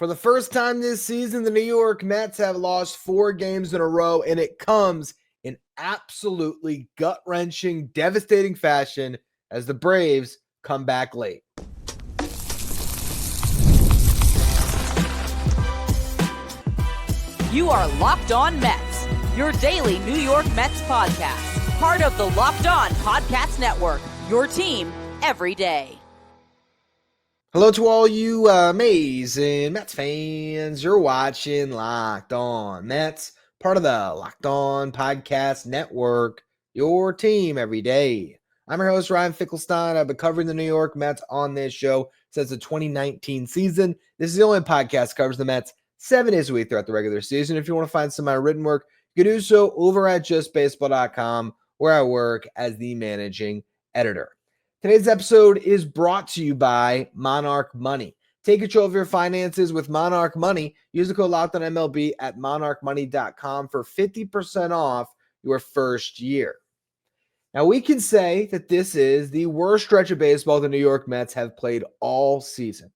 For the first time this season, the New York Mets have lost 4 games in a row, and it comes in absolutely gut-wrenching, devastating fashion as the Braves come back late. You are Locked On Mets, your daily New York Mets podcast, part of the Locked On Podcast Network, your team every day. Hello to all you amazing Mets fans. You're watching Locked On Mets, part of the Locked On Podcast Network, your team every day. I'm your host, Ryan Finkelstein. I've been covering the New York Mets on this show since the 2019 season. This is the only podcast that covers the Mets 7 days a week throughout the regular season. If you want to find some of my written work, you can do so over at justbaseball.com, where I work as the managing editor. Today's episode is brought to you by Monarch Money. Take control of your finances with Monarch Money. Use the code LOCKEDONMLB at monarchmoney.com for 50% off your first year. Now, we can say that this is the worst stretch of baseball the New York Mets have played all season,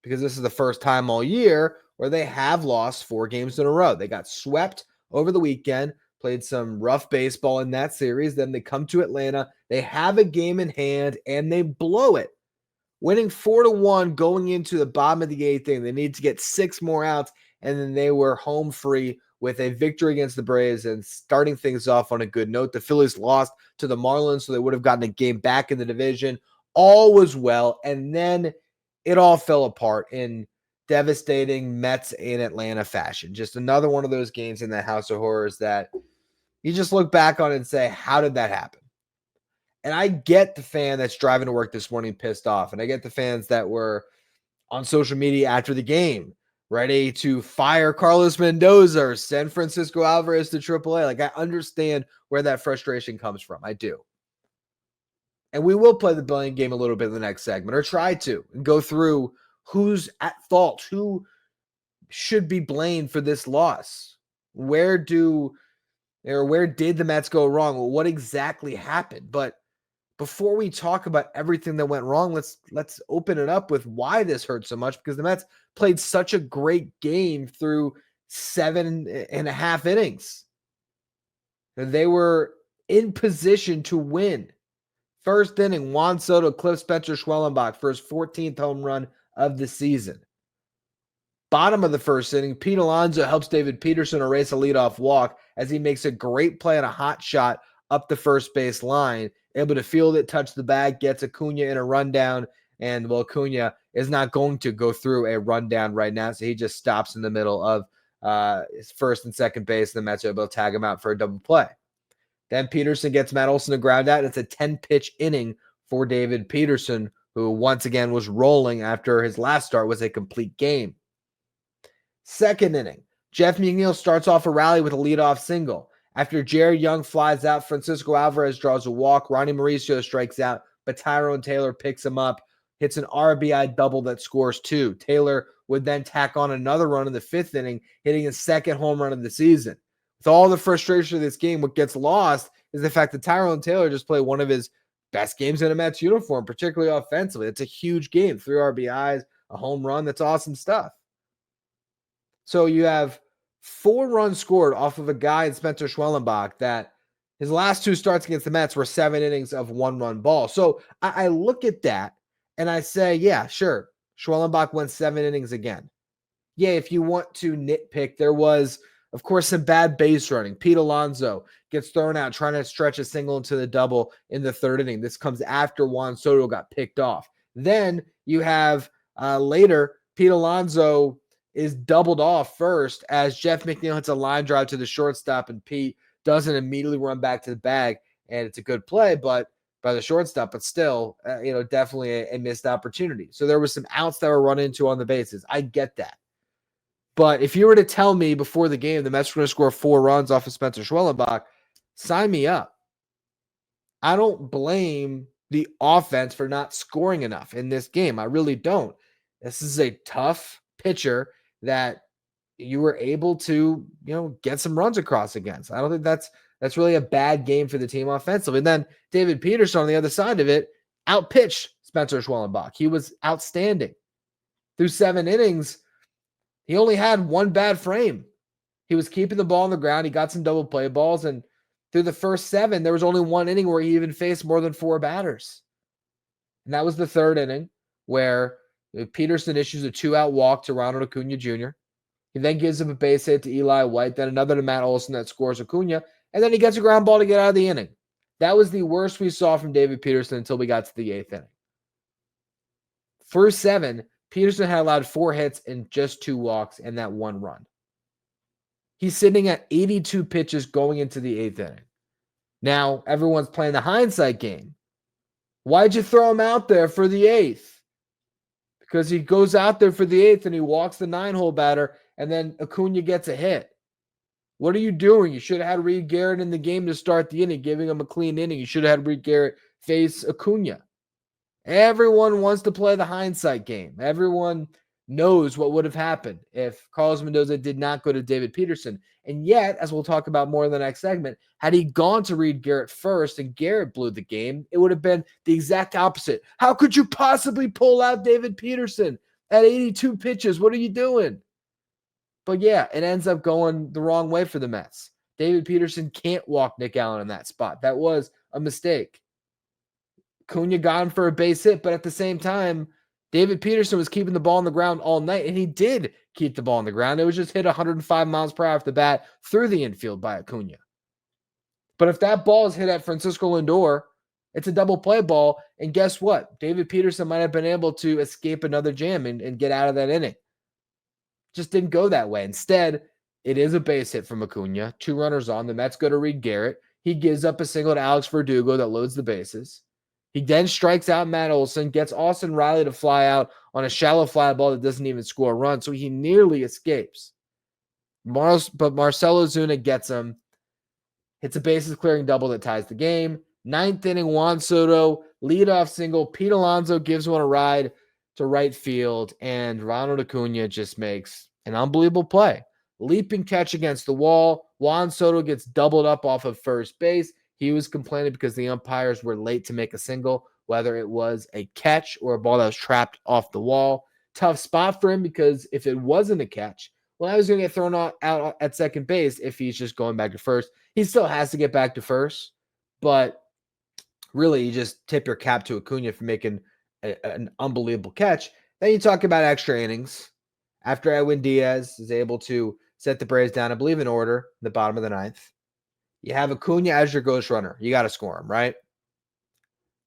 because this is the first time all year where they have lost 4 games in a row. They got swept over the weekend, played some rough baseball in that series. Then they come to Atlanta. They have a game in hand, and they blow it, winning 4-1 going into the bottom of the 8th inning. They need to get 6 more outs, and then they were home free with a victory against the Braves and starting things off on a good note. The Phillies lost to the Marlins, so they would have gotten a game back in the division. All was well, and then it all fell apart in devastating Mets in Atlanta fashion. Just another one of those games in the House of Horrors that you just look back on and say, how did that happen? And I get the fan that's driving to work this morning pissed off, and I get the fans that were on social media after the game ready to fire Carlos Mendoza or send Francisco Alvarez to AAA. Like, I understand where that frustration comes from. I do. And we will play the blame game a little bit in the next segment, or try to, and go through who's at fault, who should be blamed for this loss. Where did the Mets go wrong? Well, what exactly happened? But before we talk about everything that went wrong, let's open it up with why this hurt so much, because the Mets played such a great game through 7.5 innings. They were in position to win. First inning, Juan Soto clipped Spencer Schwellenbach for his 14th home run of the season. Bottom of the first inning, Pete Alonso helps David Peterson erase a leadoff walk as he makes a great play on a hot shot up the first base line, able to field it, touch the bag, gets Acuna in a rundown, and Acuna is not going to go through a rundown right now, so he just stops in the middle of his first and second base, and the Mets are able to tag him out for a double play. Then Peterson gets Matt Olson to ground out. It's a 10-pitch inning for David Peterson, who once again was rolling after his last start was a complete game. Second inning, Jeff McNeil starts off a rally with a leadoff single. After Jared Young flies out, Francisco Alvarez draws a walk. Ronnie Mauricio strikes out, but Tyrone Taylor picks him up, hits an RBI double that scores 2. Taylor would then tack on another run in the 5th inning, hitting his 2nd home run of the season. With all the frustration of this game, what gets lost is the fact that Tyrone Taylor just played one of his best games in a Mets uniform, particularly offensively. It's a huge game, 3 RBIs, a home run. That's awesome stuff. So you have 4 runs scored off of a guy in Spencer Schwellenbach that his last 2 starts against the Mets were 7 innings of 1-run ball. So I look at that and I say, yeah, sure, Schwellenbach went 7 innings again. Yeah, if you want to nitpick, there was, of course, some bad base running. Pete Alonso gets thrown out trying to stretch a single into the double in the 3rd inning. This comes after Juan Soto got picked off. Then you have later, Pete Alonso is doubled off first as Jeff McNeil hits a line drive to the shortstop, and Pete doesn't immediately run back to the bag. And it's a good play, but by the shortstop, but still, definitely a missed opportunity. So there was some outs that were run into on the bases. I get that. But if you were to tell me before the game the Mets were going to score 4 runs off of Spencer Schwellenbach, sign me up. I don't blame the offense for not scoring enough in this game. I really don't. This is a tough pitcher that you were able to, get some runs across against. I don't think that's really a bad game for the team offensively. And then David Peterson on the other side of it outpitched Spencer Schwellenbach. He was outstanding. Through 7 innings, He only had one bad frame. He was keeping the ball on the ground. He got some double play balls, and through the first 7, there was only one inning where he even faced more than 4 batters. And that was the 3rd inning where Peterson issues a 2-out walk to Ronald Acuna Jr. He then gives up a base hit to Eli White, then another to Matt Olson that scores Acuna, and then he gets a ground ball to get out of the inning. That was the worst we saw from David Peterson until we got to the 8th inning. First 7, Peterson had allowed 4 hits and just 2 walks and that 1 run. He's sitting at 82 pitches going into the 8th inning. Now, everyone's playing the hindsight game. Why'd you throw him out there for the 8th? Because he goes out there for the 8th and he walks the 9-hole batter, and then Acuna gets a hit. What are you doing? You should have had Reed Garrett in the game to start the inning, giving him a clean inning. You should have had Reed Garrett face Acuna. Everyone wants to play the hindsight game. Everyone knows what would have happened if Carlos Mendoza did not go to David Peterson. And yet, as we'll talk about more in the next segment, had he gone to Reed Garrett first and Garrett blew the game, it would have been the exact opposite. How could you possibly pull out David Peterson at 82 pitches? What are you doing? But yeah, it ends up going the wrong way for the Mets. David Peterson can't walk Nick Allen in that spot. That was a mistake. Acuna got him for a base hit, but at the same time, David Peterson was keeping the ball on the ground all night, and he did keep the ball on the ground. It was just hit 105 miles per hour off the bat through the infield by Acuna. But if that ball is hit at Francisco Lindor, it's a double play ball, and guess what? David Peterson might have been able to escape another jam and get out of that inning. Just didn't go that way. Instead, it is a base hit from Acuna. 2 runners on. The Mets go to Reed Garrett. He gives up a single to Alex Verdugo that loads the bases. He then strikes out Matt Olson, gets Austin Riley to fly out on a shallow fly ball that doesn't even score a run, so he nearly escapes. But Marcell Ozuna gets him, hits a bases-clearing double that ties the game. 9th inning, Juan Soto, leadoff single. Pete Alonso gives one a ride to right field, and Ronald Acuna just makes an unbelievable play. Leaping catch against the wall. Juan Soto gets doubled up off of first base. He was complaining because the umpires were late to make a single, whether it was a catch or a ball that was trapped off the wall. Tough spot for him because if it wasn't a catch, well, I was going to get thrown out at second base if he's just going back to first. He still has to get back to first, but really you just tip your cap to Acuna for making an unbelievable catch. Then you talk about extra innings. After Edwin Diaz is able to set the Braves down, I believe, in order, in the bottom of the 9th. You have Acuna as your ghost runner. You got to score him, right?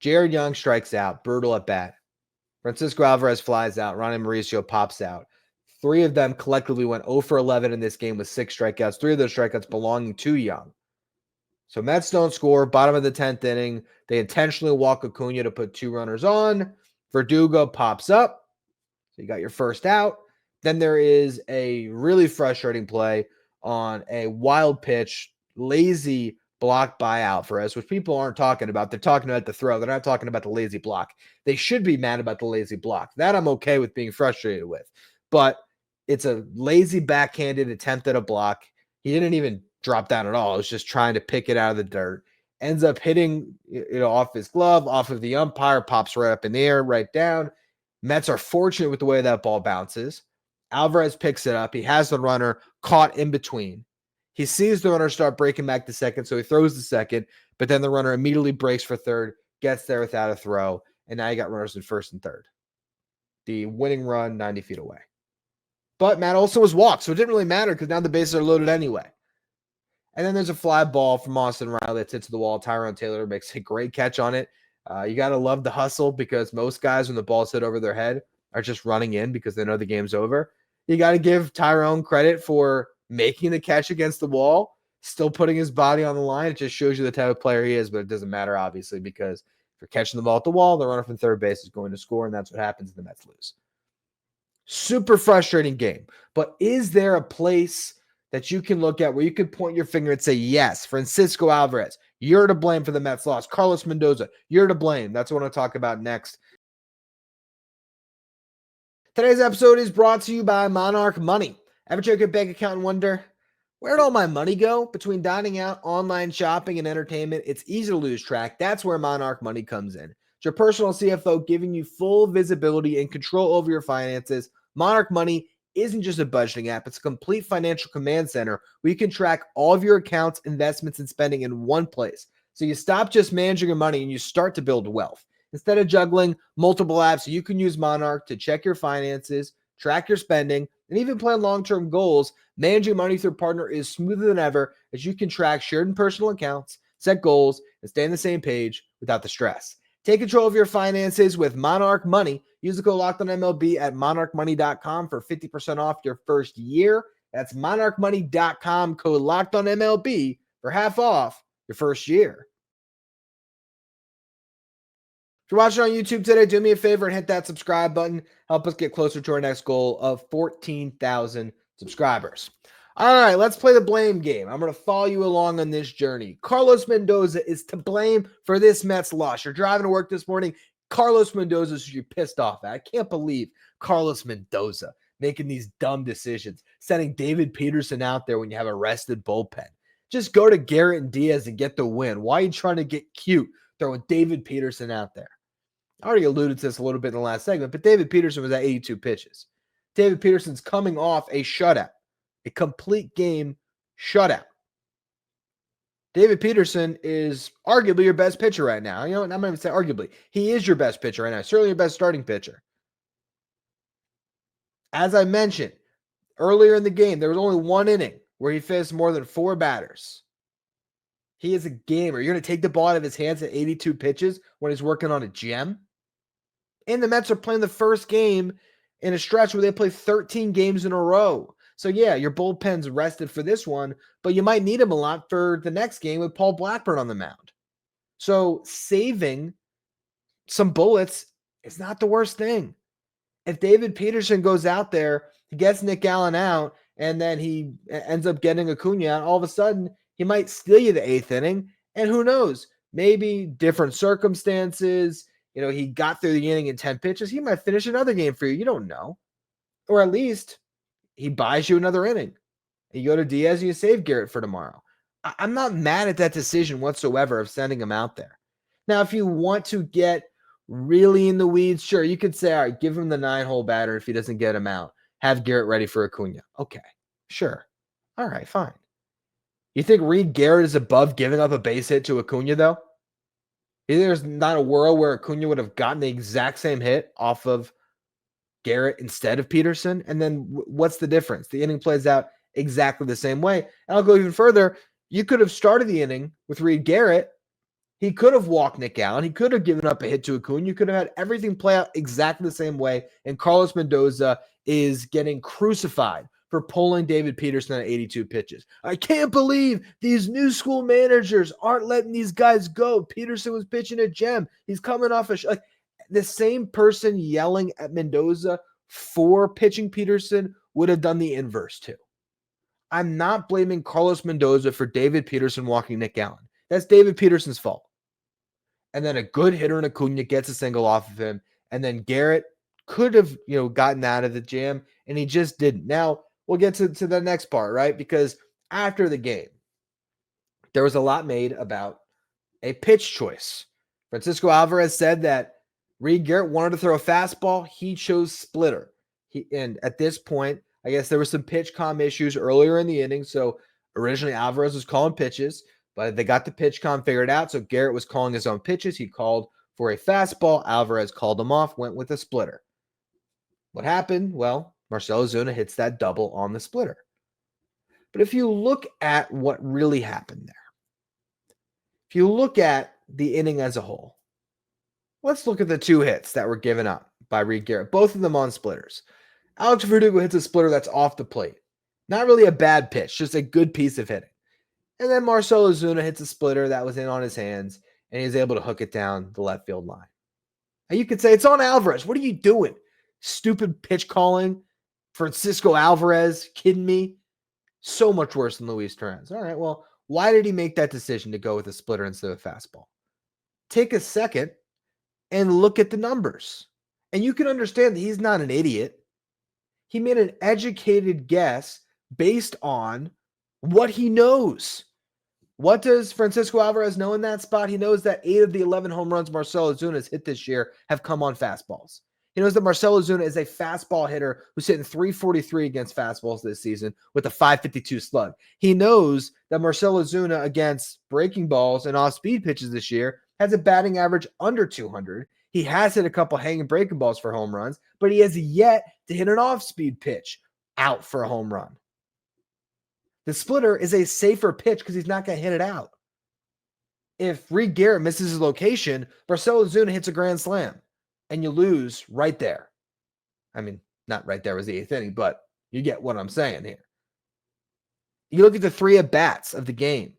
Jared Young strikes out. Brutal at bat. Francisco Alvarez flies out. Ronnie Mauricio pops out. 3 of them collectively went 0 for 11 in this game with 6 strikeouts. 3 of those strikeouts belonging to Young. So Mets don't score. Bottom of the 10th inning. They intentionally walk Acuna to put 2 runners on. Verdugo pops up. So you got your first out. Then there is a really frustrating play on a wild pitch, lazy block by Alvarez, which people aren't talking about. They're talking about the throw. They're not talking about the lazy block. They should be mad about the lazy block. That I'm okay with being frustrated with. But it's a lazy backhanded attempt at a block. He didn't even drop down at all. He was just trying to pick it out of the dirt. Ends up hitting off his glove, off of the umpire, pops right up in the air, right down. Mets are fortunate with the way that ball bounces. Alvarez picks it up. He has the runner caught in between. He sees the runner start breaking back to second, so he throws the second, but then the runner immediately breaks for third, gets there without a throw, and now you got runners in first and third. The winning run 90 feet away. But Matt Olson was walked, so it didn't really matter because now the bases are loaded anyway. And then there's a fly ball from Austin Riley that hits the wall. Tyrone Taylor makes a great catch on it. You got to love the hustle because most guys, when the ball's hit over their head, are just running in because they know the game's over. You got to give Tyrone credit for making the catch against the wall, still putting his body on the line. It just shows you the type of player he is, but it doesn't matter, obviously, because if you're catching the ball at the wall, the runner from third base is going to score, and that's what happens if the Mets lose. Super frustrating game. But is there a place that you can look at where you can point your finger and say, yes, Francisco Alvarez, you're to blame for the Mets loss. Carlos Mendoza, you're to blame. That's what I want to talk about next. Today's episode is brought to you by Monarch Money. Ever check your bank account and wonder, where'd all my money go? Between dining out, online shopping, and entertainment, it's easy to lose track. That's where Monarch Money comes in. It's your personal CFO giving you full visibility and control over your finances. Monarch Money isn't just a budgeting app. It's a complete financial command center where you can track all of your accounts, investments, and spending in one place. So you stop just managing your money and you start to build wealth. Instead of juggling multiple apps, you can use Monarch to check your finances, track your spending, and even plan long-term goals. Managing money through a partner is smoother than ever, as you can track shared and personal accounts, set goals, and stay on the same page without the stress. Take control of your finances with Monarch Money. Use the code LOCKEDONMLB at monarchmoney.com for 50% off your first year. That's monarchmoney.com, code LOCKEDONMLB for half off your first year. If you're watching on YouTube today, do me a favor and hit that subscribe button. Help us get closer to our next goal of 14,000 subscribers. All right, let's play the blame game. I'm going to follow you along on this journey. Carlos Mendoza is to blame for this Mets loss. You're driving to work this morning. Carlos Mendoza is who you're pissed off at. I can't believe Carlos Mendoza making these dumb decisions, sending David Peterson out there when you have a rested bullpen. Just go to Garrett and Diaz and get the win. Why are you trying to get cute throwing David Peterson out there? I already alluded to this a little bit in the last segment, but David Peterson was at 82 pitches. David Peterson's coming off a shutout, a complete game shutout. David Peterson is arguably your best pitcher right now. You know, I'm not even say arguably. He is your best pitcher right now. Certainly your best starting pitcher. As I mentioned earlier in the game, there was only one inning where he faced more than 4 batters. He is a gamer. You're going to take the ball out of his hands at 82 pitches when he's working on a gem? And the Mets are playing the first game in a stretch where they play 13 games in a row. So, yeah, your bullpen's rested for this one, but you might need him a lot for the next game with Paul Blackburn on the mound. So, saving some bullets is not the worst thing. If David Peterson goes out there, he gets Nick Allen out, and then he ends up getting Acuna out, all of a sudden, he might steal you the 8th inning, and who knows? Maybe different circumstances. You know, he got through the inning in 10 pitches. He might finish another game for you. You don't know. Or at least he buys you another inning. You go to Diaz and you save Garrett for tomorrow. I'm not mad at that decision whatsoever of sending him out there. Now, if you want to get really in the weeds, sure, you could say, all right, give him the 9-hole batter if he doesn't get him out. Have Garrett ready for Acuna. Okay, sure. All right, fine. You think Reed Garrett is above giving up a base hit to Acuna, though? There's not a world where Acuna would have gotten the exact same hit off of Garrett instead of Peterson. And then what's the difference? The inning plays out exactly the same way. And I'll go even further. You could have started the inning with Reed Garrett. He could have walked Nick Allen. He could have given up a hit to Acuna. You could have had everything play out exactly the same way. And Carlos Mendoza is getting crucified for pulling David Peterson at 82 pitches. I can't believe these new school managers aren't letting these guys go. Peterson was pitching a gem. He's coming off like the same person yelling at Mendoza for pitching Peterson would have done the inverse too. I'm not blaming Carlos Mendoza for David Peterson walking Nick Allen. That's David Peterson's fault. And then a good hitter in Acuna gets a single off of him. And then Garrett could have, gotten out of the jam, and he just didn't. Now, we'll get to the next part, right? Because after the game, there was a lot made about a pitch choice. Francisco Alvarez said that Reed Garrett wanted to throw a fastball. He chose splitter. And at this point, I guess there were some pitch comm issues earlier in the inning. So originally Alvarez was calling pitches, but they got the pitch comm figured out. So Garrett was calling his own pitches. He called for a fastball. Alvarez called him off, went with a splitter. What happened? Well, Marcell Ozuna hits that double on the splitter. But if you look at what really happened there, if you look at the inning as a whole, let's look at the 2 hits that were given up by Reed Garrett, both of them on splitters. Alex Verdugo hits a splitter that's off the plate. Not really a bad pitch, just a good piece of hitting. And then Marcell Ozuna hits a splitter that was in on his hands, and he's able to hook it down the left field line. And you could say, it's on Alvarez. What are you doing? Stupid pitch calling. Francisco Alvarez, kidding me? So much worse than Luis Torrens. All right, well, why did he make that decision to go with a splitter instead of a fastball? Take a second and look at the numbers. And you can understand that he's not an idiot. He made an educated guess based on what he knows. What does Francisco Alvarez know in that spot? He knows that 8 of the 11 home runs Marcell Ozuna has hit this year have come on fastballs. He knows that Marcell Ozuna is a fastball hitter who's hitting 343 against fastballs this season with a 552 slug. He knows that Marcell Ozuna against breaking balls and off-speed pitches this year has a batting average under 200. He has hit a couple hanging breaking balls for home runs, but he has yet to hit an off-speed pitch out for a home run. The splitter is a safer pitch because he's not going to hit it out. If Reed Garrett misses his location, Marcell Ozuna hits a grand slam, and you lose right there. I mean, not right there was the 8th inning, but you get what I'm saying here. You look at the 3 at-bats of the game.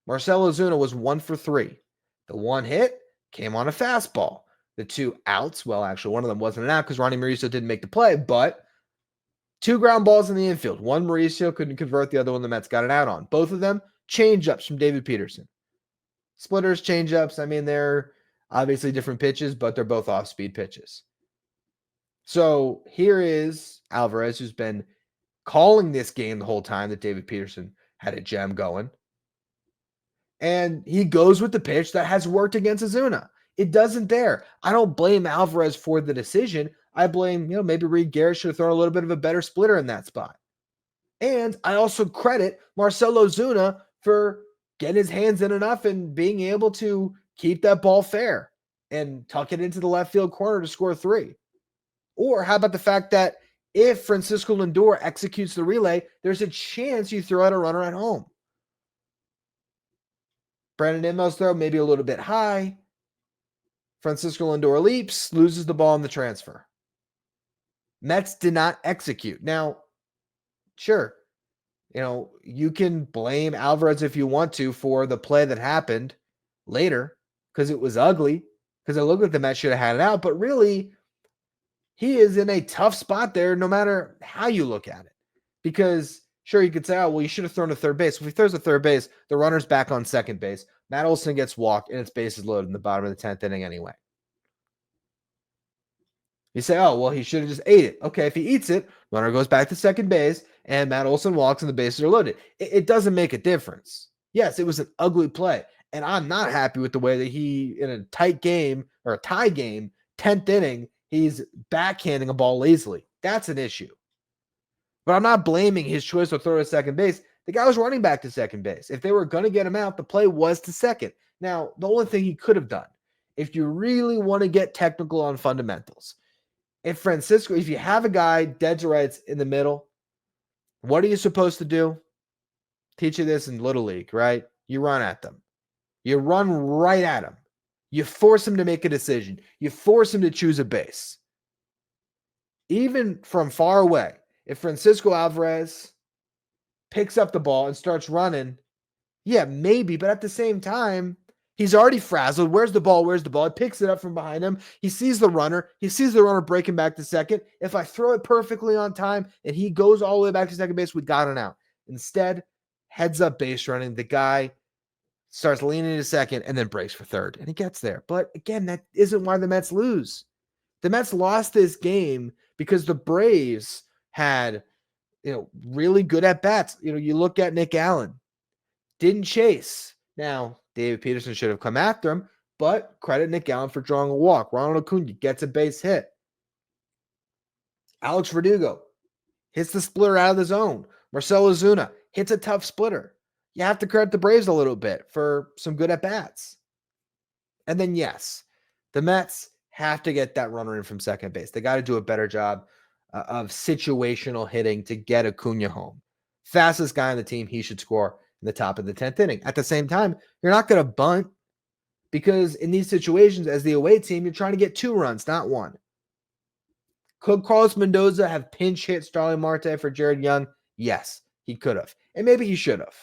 Marcell Ozuna was 1 for 3. The 1 hit came on a fastball. The 2 outs, well, actually, one of them wasn't an out because Ronnie Mauricio didn't make the play, but 2 ground balls in the infield. One Mauricio couldn't convert, the other one the Mets got an out on. Both of them change-ups from David Peterson. Splitters, change-ups, I mean, they're obviously different pitches, but they're both off-speed pitches. So here is Alvarez, who's been calling this game the whole time that David Peterson had a gem going. And he goes with the pitch that has worked against Ozuna. It doesn't there. I don't blame Alvarez for the decision. I blame, maybe Reed Garrett should have thrown a little bit of a better splitter in that spot. And I also credit Marcell Ozuna for getting his hands in enough and being able to keep that ball fair and tuck it into the left field corner to score 3. Or how about the fact that if Francisco Lindor executes the relay, there's a chance you throw out a runner at home. Brandon Nimmo's throw maybe a little bit high. Francisco Lindor leaps, loses the ball in the transfer. Mets did not execute. Now, sure, you can blame Alvarez if you want to for the play that happened later because it was ugly, because it looked like the Mets should have had it out, but really, he is in a tough spot there no matter how you look at it. Because, sure, you could say, oh, well, you should have thrown to third base. If he throws to third base, the runner's back on second base. Matt Olson gets walked, and it's bases loaded in the bottom of the 10th inning anyway. You say, oh, well, he should have just ate it. Okay, if he eats it, runner goes back to second base, and Matt Olson walks, and the bases are loaded. It doesn't make a difference. Yes, it was an ugly play, and I'm not happy with the way that he, in a tight game, or a tie game, 10th inning, he's backhanding a ball lazily. That's an issue. But I'm not blaming his choice to throw to second base. The guy was running back to second base. If they were going to get him out, the play was to second. Now, the only thing he could have done, if you really want to get technical on fundamentals, if you have a guy dead to rights in the middle, what are you supposed to do? Teach you this in Little League, right? You run at them. You run right at them. You force him to make a decision. You force him to choose a base. Even from far away, if Francisco Alvarez picks up the ball and starts running, yeah, maybe, but at the same time, he's already frazzled. Where's the ball? Where's the ball? He picks it up from behind him. He sees the runner. He sees the runner breaking back to second. If I throw it perfectly on time and he goes all the way back to second base, we got an out. Instead, heads up base running. The guy starts leaning to second and then breaks for third, and he gets there. But again, that isn't why the Mets lose. The Mets lost this game because the Braves had, really good at bats. You look at Nick Allen, didn't chase. Now, David Peterson should have come after him, but credit Nick Allen for drawing a walk. Ronald Acuna gets a base hit. Alex Verdugo hits the splitter out of the zone. Marcell Ozuna hits a tough splitter. You have to credit the Braves a little bit for some good at-bats. And then, yes, the Mets have to get that runner in from second base. They got to do a better job of situational hitting to get Acuna home. Fastest guy on the team, he should score in the top of the 10th inning. At the same time, you're not going to bunt because in these situations, as the away team, you're trying to get 2 runs, not 1. Could Carlos Mendoza have pinch hit Starling Marte for Jared Young? Yes, he could have. And maybe he should have.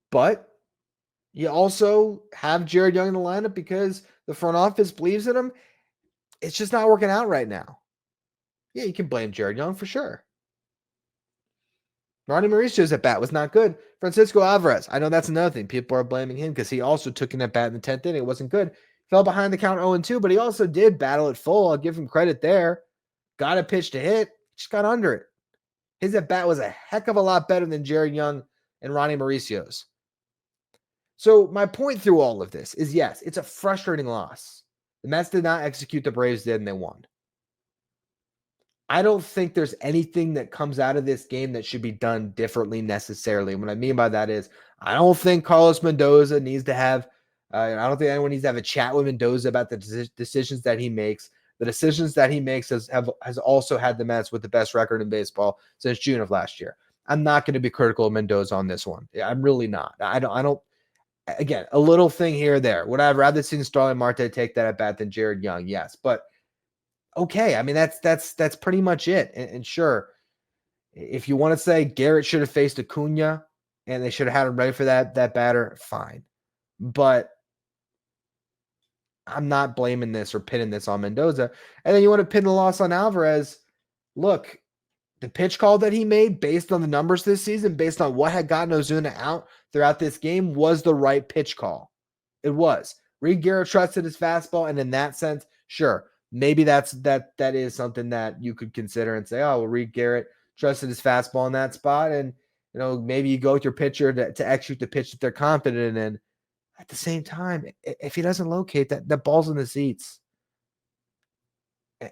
But you also have Jared Young in the lineup because the front office believes in him. It's just not working out right now. Yeah, you can blame Jared Young for sure. Ronnie Mauricio's at bat was not good. Francisco Alvarez, I know that's another thing. People are blaming him because he also took an at bat in the 10th inning. It wasn't good. Fell behind the count 0-2, but he also did battle it full. I'll give him credit there. Got a pitch to hit, just got under it. His at bat was a heck of a lot better than Jared Young and Ronnie Mauricio's. So my point through all of this is, yes, it's a frustrating loss. The Mets did not execute, the Braves did, and they won. I don't think there's anything that comes out of this game that should be done differently necessarily. What I mean by that is I don't think Carlos Mendoza needs to have I don't think anyone needs to have a chat with Mendoza about the decisions that he makes. The decisions that he makes has also had the Mets with the best record in baseball since June of last year. I'm not going to be critical of Mendoza on this one. I'm really not. I don't. Again, a little thing here or there. Would I have rather seen Starling Marte take that at bat than Jared Young? Yes, but okay. I mean, that's pretty much it. And sure, if you want to say Garrett should have faced Acuna and they should have had him ready for that batter, fine. But I'm not blaming this or pinning this on Mendoza. And then you want to pin the loss on Alvarez. Look, the pitch call that he made based on the numbers this season, based on what had gotten Ozuna out throughout this game, was the right pitch call. It was. Reed Garrett trusted his fastball, and in that sense, sure, maybe that is something that you could consider and say, oh, well, Reed Garrett trusted his fastball in that spot, and maybe you go with your pitcher to execute the pitch that they're confident in. At the same time, if he doesn't locate that ball's in the seats.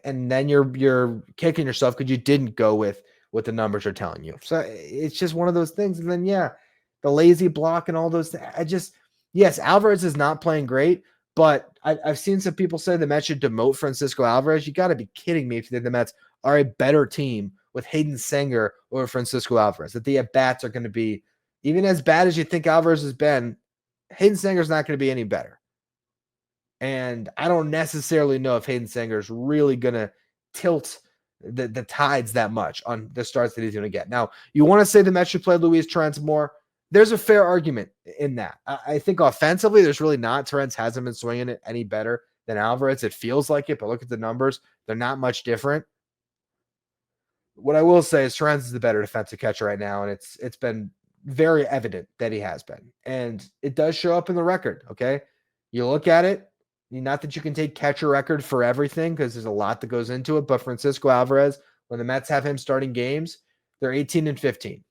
And then you're kicking yourself because you didn't go with what the numbers are telling you. So it's just one of those things. And then, the lazy block and all those things. Yes, Alvarez is not playing great, but I've seen some people say the Mets should demote Francisco Alvarez. You got to be kidding me if you think the Mets are a better team with Hayden Senger over Francisco Alvarez, that the at-bats are going to be, even as bad as you think Alvarez has been, Hayden Senger's not going to be any better. And I don't necessarily know if Hayden Senger is really going to tilt the tides that much on the starts that he's going to get. Now, you want to say the Mets should play Luis Torrens more? There's a fair argument in that. I think offensively, there's really not. Torrens hasn't been swinging it any better than Alvarez. It feels like it, but look at the numbers. They're not much different. What I will say is Torrens is the better defensive catcher right now, and it's been very evident that he has been. And it does show up in the record, okay? You look at it, not that you can take catcher record for everything because there's a lot that goes into it, but Francisco Alvarez, when the Mets have him starting games, they're 18-15.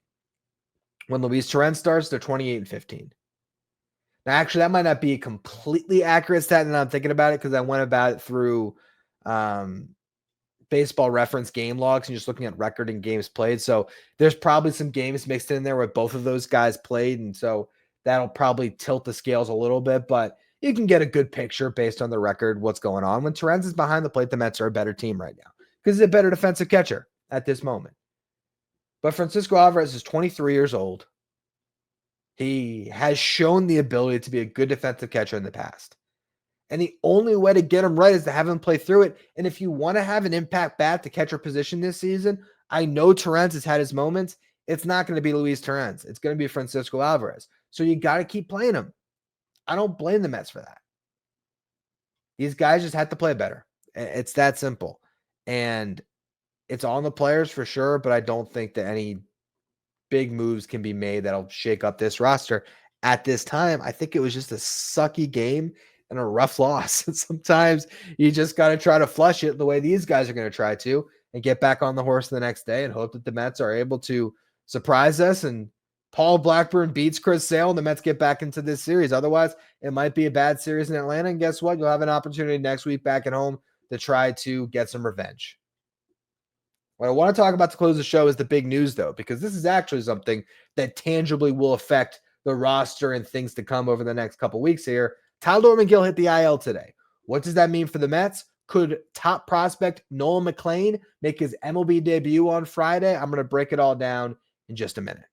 When Luis Torrens starts, they're 28-15. Now, actually, that might not be a completely accurate stat, and I'm thinking about it because I went about it through Baseball Reference game logs and just looking at record and games played. So there's probably some games mixed in there where both of those guys played, and so that'll probably tilt the scales a little bit, but you can get a good picture based on the record, what's going on. When Torrens is behind the plate, the Mets are a better team right now because he's a better defensive catcher at this moment. But Francisco Alvarez is 23 years old. He has shown the ability to be a good defensive catcher in the past. And the only way to get him right is to have him play through it. And if you want to have an impact bat to catcher position this season, I know Torrens has had his moments. It's not going to be Luis Torrens. It's going to be Francisco Alvarez. So you got to keep playing him. I don't blame the Mets for that. These guys just have to play better. It's that simple. And it's on the players for sure, but I don't think that any big moves can be made that'll shake up this roster at this time. I think it was just a sucky game and a rough loss. And sometimes you just got to try to flush it the way these guys are going to try to and get back on the horse the next day and hope that the Mets are able to surprise us and Paul Blackburn beats Chris Sale and the Mets get back into this series. Otherwise, it might be a bad series in Atlanta. And guess what? You'll have an opportunity next week back at home to try to get some revenge. What I want to talk about to close the show is the big news, though, because this is actually something that tangibly will affect the roster and things to come over the next couple weeks here. Tylor Megill hit the IL today. What does that mean for the Mets? Could top prospect Nolan McLean make his MLB debut on Friday? I'm going to break it all down in just a minute.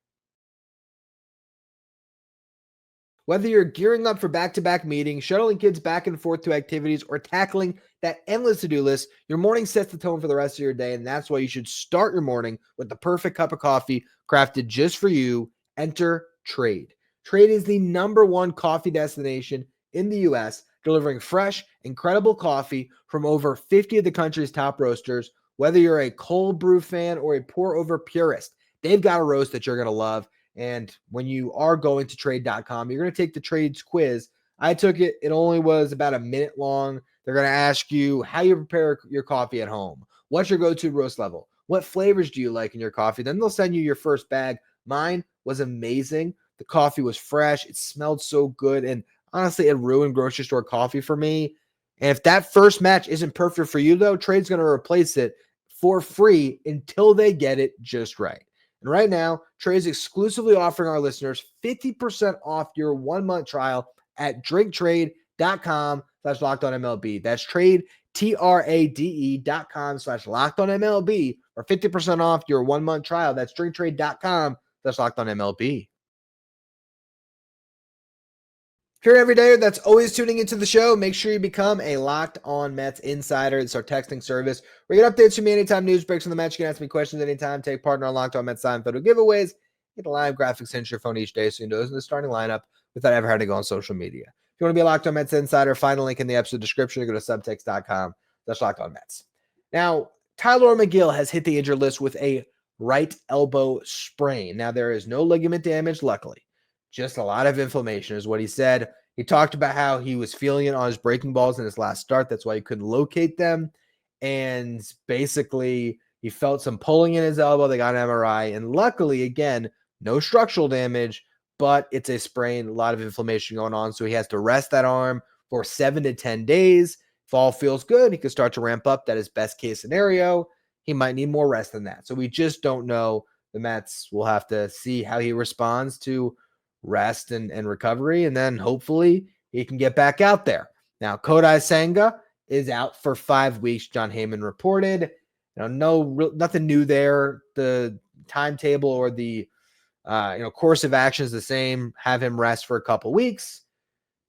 Whether you're gearing up for back-to-back meetings, shuttling kids back and forth to activities, or tackling that endless to-do list, your morning sets the tone for the rest of your day, and that's why you should start your morning with the perfect cup of coffee crafted just for you. Enter Trade. Trade is the #1 coffee destination in the U.S., delivering fresh, incredible coffee from over 50 of the country's top roasters. Whether you're a cold brew fan or a pour-over purist, they've got a roast that you're going to love. And when you are going to trade.com, you're going to take the trades quiz. I took it. It only was about a minute long. They're going to ask you how you prepare your coffee at home. What's your go-to roast level? What flavors do you like in your coffee? Then they'll send you your first bag. Mine was amazing. The coffee was fresh. It smelled so good. And honestly, it ruined grocery store coffee for me. And if that first match isn't perfect for you, though, Trade's going to replace it for free until they get it just right. And right now, Trade is exclusively offering our listeners 50% off your 1-month trial at drinktrade.com/LockedOnMLB. That's trade, TRADE.com/LockedOnMLB for 50% off your 1-month trial. That's drinktrade.com/LockedOnMLB. If you're every day that's always tuning into the show, make sure you become a Locked On Mets insider. It's our texting service. We get updates from me anytime news breaks on the match. You can ask me questions anytime. Take part in our Locked On Mets sign photo giveaways. Get a live graphic sent to your phone each day so you know who's in the starting lineup without ever having to go on social media. If you want to be a Locked On Mets insider, find a link in the episode description or go to subtext.com/LockedOnMets. Now, Tylor Megill has hit the injured list with a right elbow sprain. Now, there is no ligament damage, luckily. Just a lot of inflammation is what he said. He talked about how he was feeling it on his breaking balls in his last start. That's why he couldn't locate them. And basically, he felt some pulling in his elbow. They got an MRI. And luckily, again, no structural damage, but it's a sprain, a lot of inflammation going on. So he has to rest that arm for 7 to 10 days. If all feels good, he could start to ramp up. That is best case scenario. He might need more rest than that. So we just don't know. The Mets will have to see how he responds to rest and recovery, and then hopefully he can get back out there. Now, Kodai Senga is out for 5 weeks, John Heyman reported. Nothing new there. The timetable or the course of action is the same. Have him rest for a couple weeks,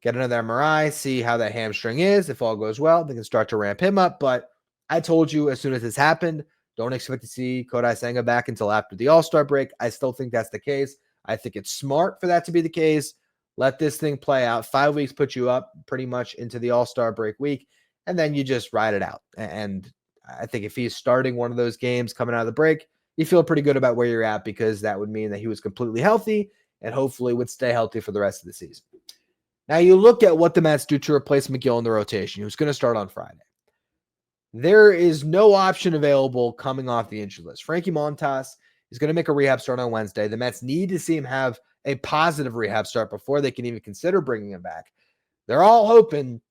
get another MRI, see how that hamstring is. If all goes well, they can start to ramp him up. But I told you as soon as this happened, don't expect to see Kodai Senga back until after the All-Star break. I still think that's the case. I think it's smart for that to be the case. Let this thing play out. 5 weeks put you up pretty much into the All-Star break week, and then you just ride it out. And I think if he's starting one of those games coming out of the break, you feel pretty good about where you're at, because that would mean that he was completely healthy and hopefully would stay healthy for the rest of the season. Now you look at what the Mets do to replace Megill in the rotation, who's going to start on Friday. There is no option available coming off the injury list. Frankie Montas is going to make a rehab start on Wednesday. The Mets need to see him have a positive rehab start before they can even consider bringing him back. They're all hoping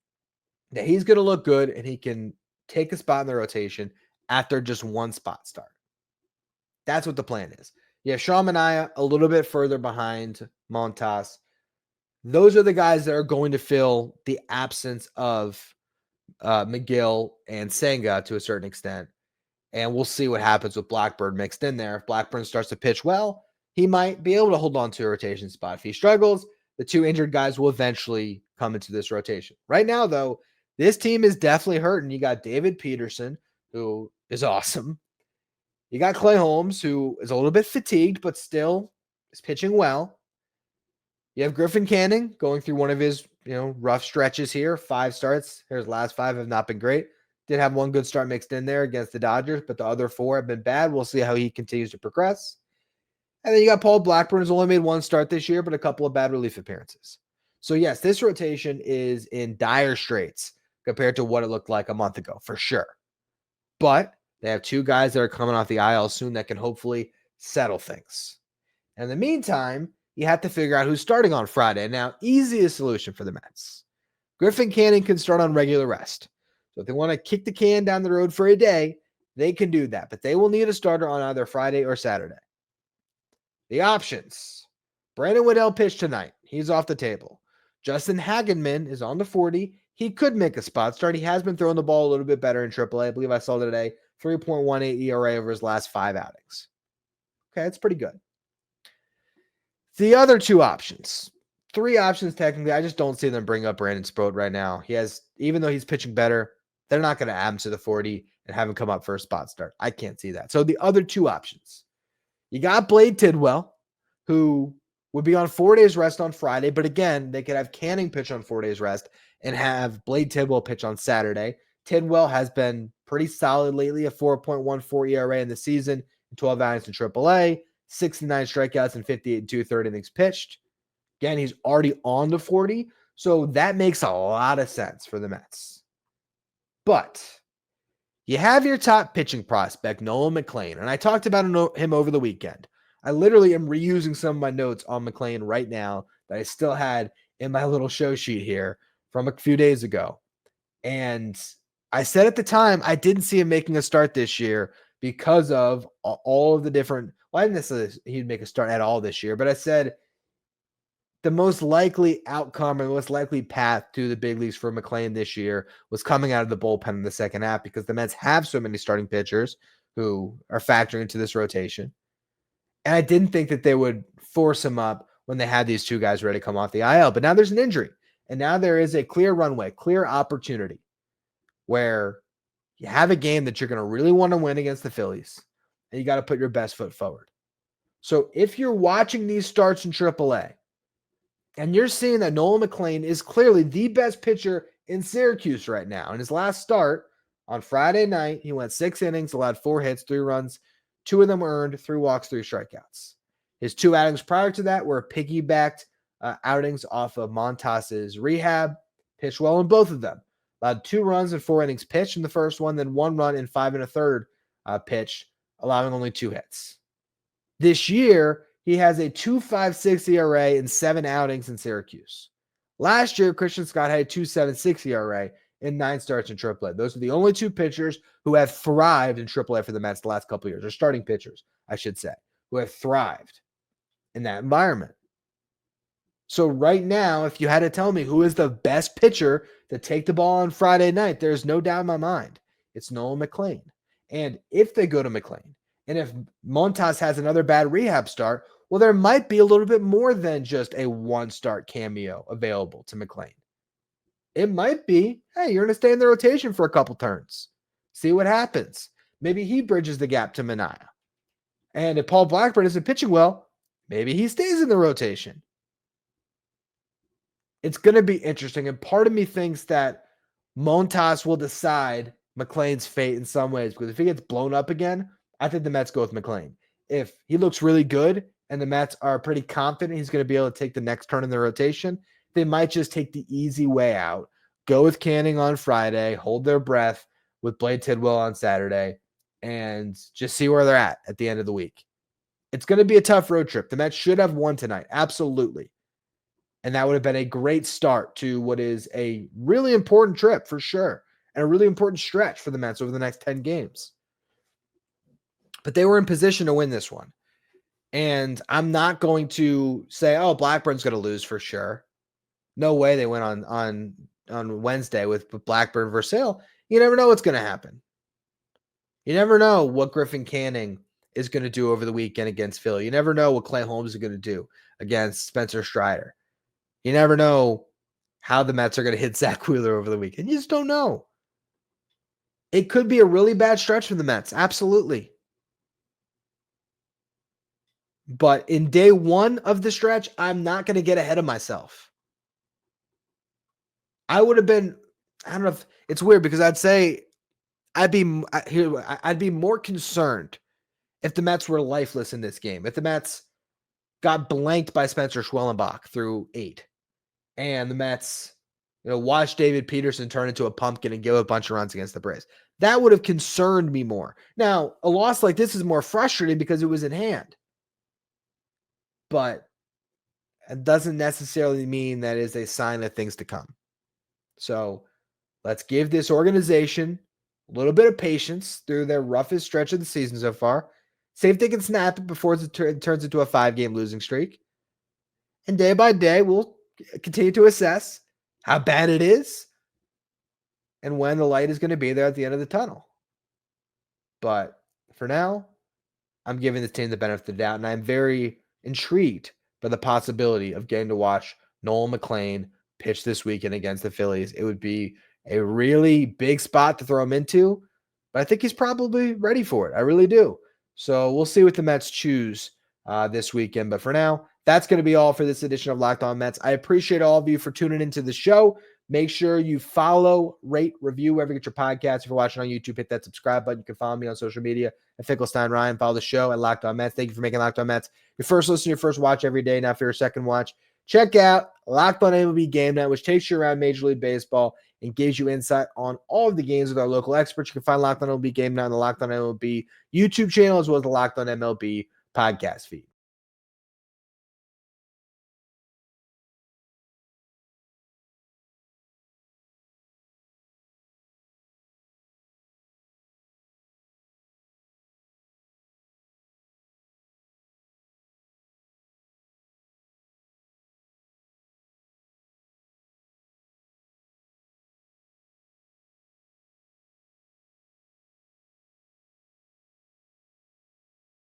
that he's going to look good and he can take a spot in the rotation after just one spot start. That's what the plan is. Yeah, Sean Manaea a little bit further behind Montas. Those are the guys that are going to fill the absence of Megill and Senga to a certain extent. And we'll see what happens with Blackburn mixed in there. If Blackburn starts to pitch well, he might be able to hold on to a rotation spot. If he struggles, the two injured guys will eventually come into this rotation. Right now, though, this team is definitely hurting. You got David Peterson, who is awesome. You got Clay Holmes, who is a little bit fatigued, but still is pitching well. You have Griffin Canning going through one of his rough stretches here. 5 starts. His last 5 have not been great. Did have one good start mixed in there against the Dodgers, but the other 4 have been bad. We'll see how he continues to progress. And then you got Paul Blackburn, who's only made 1 start this year, but a couple of bad relief appearances. So yes, this rotation is in dire straits compared to what it looked like a month ago, for sure. But they have 2 guys that are coming off the IL soon that can hopefully settle things. And in the meantime, you have to figure out who's starting on Friday. Now, easiest solution for the Mets. Griffin Canning can start on regular rest. So if they want to kick the can down the road for a day, they can do that. But they will need a starter on either Friday or Saturday. The options. Brandon Waddell pitched tonight. He's off the table. Justin Hagenman is on the 40. He could make a spot start. He has been throwing the ball a little bit better in AAA. I believe I saw today. 3.18 ERA over his last 5 outings. Okay, that's pretty good. The other 2 options. 3 options technically. I just don't see them bring up Brandon Sproat right now. Even though he's pitching better, they're not going to add him to the 40 and have him come up for a spot start. I can't see that. So the other 2 options. You got Blade Tidwell, who would be on 4 days rest on Friday, but again, they could have Canning pitch on 4 days rest and have Blade Tidwell pitch on Saturday. Tidwell has been pretty solid lately, a 4.14 ERA in the season, 12 outings in AAA, 69 strikeouts and 58 2/3 innings pitched. Again, he's already on the 40, so that makes a lot of sense for the Mets. But you have your top pitching prospect, Nolan McLean, and I talked about him over the weekend. I literally am reusing some of my notes on McLean right now that I still had in my little show sheet here from a few days ago. And I said at the time, I didn't see him making a start this year because of all of the different, well, I didn't necessarily he'd make a start at all this year, but I said the most likely outcome or the most likely path to the big leagues for McLean this year was coming out of the bullpen in the second half because the Mets have so many starting pitchers who are factoring into this rotation. And I didn't think that they would force him up when they had these two guys ready to come off the IL. But now there's an injury. And now there is a clear runway, clear opportunity where you have a game that you're going to really want to win against the Phillies. And you got to put your best foot forward. So if you're watching these starts in AAA and you're seeing that Nolan McLean is clearly the best pitcher in Syracuse right now, in his last start on Friday night, he went 6 innings, allowed 4 hits, 3 runs. 2 of them were earned, 3 walks, 3 strikeouts. His 2 outings prior to that were piggybacked outings off of Montas's rehab. Pitched well in both of them. Allowed 2 runs and 4 innings pitched in the first one, then 1 run and 5 1/3 pitched, allowing only 2 hits. This year, he has a 2.56 ERA in 7 outings in Syracuse. Last year, Christian Scott had a 2.76 ERA in 9 starts in AAA. Those are the only 2 pitchers who have thrived in AAA for the Mets the last couple of years, or starting pitchers, I should say, who have thrived in that environment. So right now, if you had to tell me who is the best pitcher to take the ball on Friday night, there's no doubt in my mind. It's Nolan McLean. And if they go to McLean, and if Montas has another bad rehab start, well, there might be a little bit more than just a 1-start cameo available to McLean. It might be, hey, you're going to stay in the rotation for a couple turns. See what happens. Maybe he bridges the gap to Minaya. And if Paul Blackburn isn't pitching well, maybe he stays in the rotation. It's going to be interesting. And part of me thinks that Montas will decide McLean's fate in some ways, because if he gets blown up again, I think the Mets go with McLean. If he looks really good and the Mets are pretty confident he's going to be able to take the next turn in the rotation, they might just take the easy way out, go with Canning on Friday, hold their breath with Blade Tidwell on Saturday, and just see where they're at the end of the week. It's going to be a tough road trip. The Mets should have won tonight, absolutely. And that would have been a great start to what is a really important trip for sure, and a really important stretch for the Mets over the next 10 games. But they were in position to win this one. And I'm not going to say, oh, Blackburn's going to lose for sure. No way they went on Wednesday with Blackburn versus Hill. You never know what's going to happen. You never know what Griffin Canning is going to do over the weekend against Philly. You never know what Clay Holmes is going to do against Spencer Strider. You never know how the Mets are going to hit Zach Wheeler over the weekend. You just don't know. It could be a really bad stretch for the Mets. Absolutely. But in day one of the stretch, I'm not going to get ahead of myself. I would have been, I don't know if it's weird, because I'd say I'd be more concerned if the Mets were lifeless in this game. If the Mets got blanked by Spencer Schwellenbach through 8, and the Mets, watched David Peterson turn into a pumpkin and give a bunch of runs against the Braves. That would have concerned me more. Now, a loss like this is more frustrating because it was in hand. But it doesn't necessarily mean that is a sign of things to come. So let's give this organization a little bit of patience through their roughest stretch of the season so far. See if they can snap it before it turns into a 5-game losing streak. And day by day, we'll continue to assess how bad it is and when the light is going to be there at the end of the tunnel. But for now, I'm giving this team the benefit of the doubt, and I'm very intrigued by the possibility of getting to watch Nolan McLean pitch this weekend against the Phillies. It would be a really big spot to throw him into, but I think he's probably ready for it. I really do. So we'll see what the Mets choose this weekend. But for now, that's going to be all for this edition of Locked On Mets. I appreciate all of you for tuning into the show. Make sure you follow, rate, review wherever you get your podcast. If you're watching on YouTube, hit that subscribe button. You can follow me on social media at Finkelstein Ryan. Follow the show at Locked On Mets. Thank you for making Locked On Mets your first listen, your first watch every day. Now for your second watch, check out Locked On MLB Game Night, which takes you around Major League Baseball and gives you insight on all of the games with our local experts. You can find Locked On MLB Game Night on the Locked On MLB YouTube channel, as well as the Locked On MLB podcast feed.